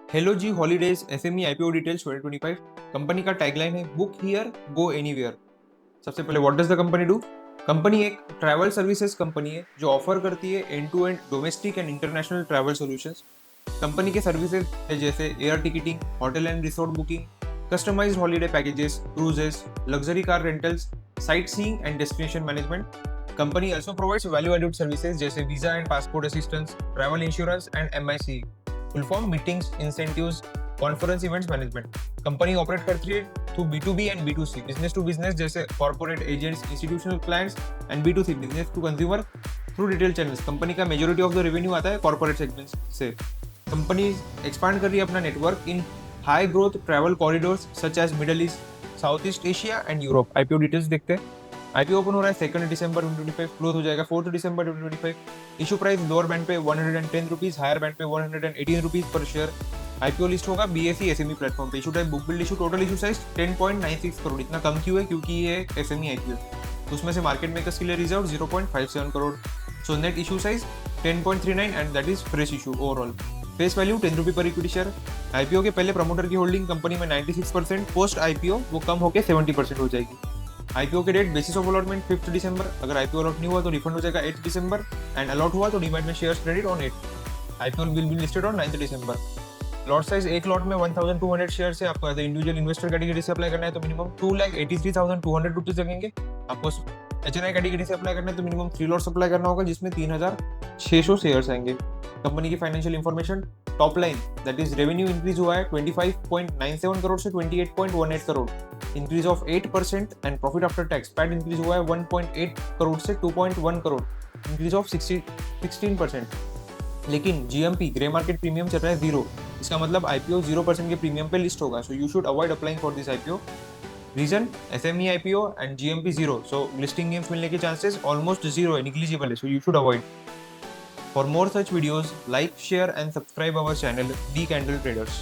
Hello G holidays SME IPO details 2025। Company का tagline है book here go anywhere. सबसे पहले what does the company do. Company एक travel services company है जो ऑफर करती है end to end domestic and international travel solutions. Company के सर्विसेज है जैसे air ticketing, hotel and resort booking, customised holiday packages, cruises, luxury car rentals, sightseeing and destination management. Company also provides value added services जैसे visa and passport assistance, travel insurance and MICE, full form meetings, incentives, conference events management. Company operate करती है through B2B and B2C, business to business जैसे corporate agents, institutional clients, and B2C business to consumer through retail channels. Company का majority of the revenue आता है corporate segments से। Company expand कर रही है अपना network in high growth travel corridors such as Middle East, South East Asia and Europe. IPO details देखते हैं। आईपीओ ओपन हो रहा है 2 दिसंबर 2025, क्लोज हो जाएगा 4 दिसंबर 2025। इशू प्राइस लोअर बैंड पे 110 रुपीज, हायर बैंड पे 118 rupees per share. IPO list होगा बीएसई एसएमई प्लेटफॉर्म पे। Issue type book build issue, total issue size 10.96 crore. इतना कम क्यों है? क्योंकि ये एसएमई आईपीओ, तो उसमें से मार्केट मेकर्स के लिए reserve 0.57 crore. So net issue size 10.39 and that is fresh issue overall. Face value 10 रुपये पर इक्विटी शेयर। आईपीओ के पहले प्रमोटर की होल्डिंग कंपनी में 96%, पोस्ट आईपीओ वो कम होकर 70% हो जाएगी। आईपीओ के डेट बेसिस ऑफ अलॉटमेंट 5 दिसंबर। अगर आईपीओ अलॉट नहीं हुआ तो रिफंड हो जाएगा 8 दिसंबर, एंड अलॉट हुआ तो डीमैट में shares credit on 8। IPO will be listed on 9 December. Lot size एक लॉट में 1200 शेयर है। आपको इंडिविजुअल इन्वेस्टर कैटेगरी से अप्लाई करना है तो मिनिमम 2,83,200 रुपीज लगेंगे। आपको एचएनआई कैटेगरी से अप्लाई करना है तो मिनिमम 3 लॉट्स अप्लाई करना होगा जिसमें 3,600 शेयर्स आएंगे। कंपनी की financial information, top line that is revenue increase हुआ है 25.97 करोड़ से 28.18 crore, increase of 8%, and profit after tax PAT increase हुआ है 1.8 करोड़ से 2.1 करोड़, इंक्रीज ऑफ 16%। लेकिन जीएमपी ग्रे मार्केट प्रीमियम चल रहा है 0। इसका मतलब आईपीओ 0% के प्रीमियम पे लिस्ट होगा, so you should avoid applying for this IPO. Reason SME IPO and GMP 0, so listing gains मिलने के चांसेस ऑलमोस्ट 0 है, निग्लिजिबल है, so you should avoid. For more such videos, like, share and subscribe our channel, The Candle Traders.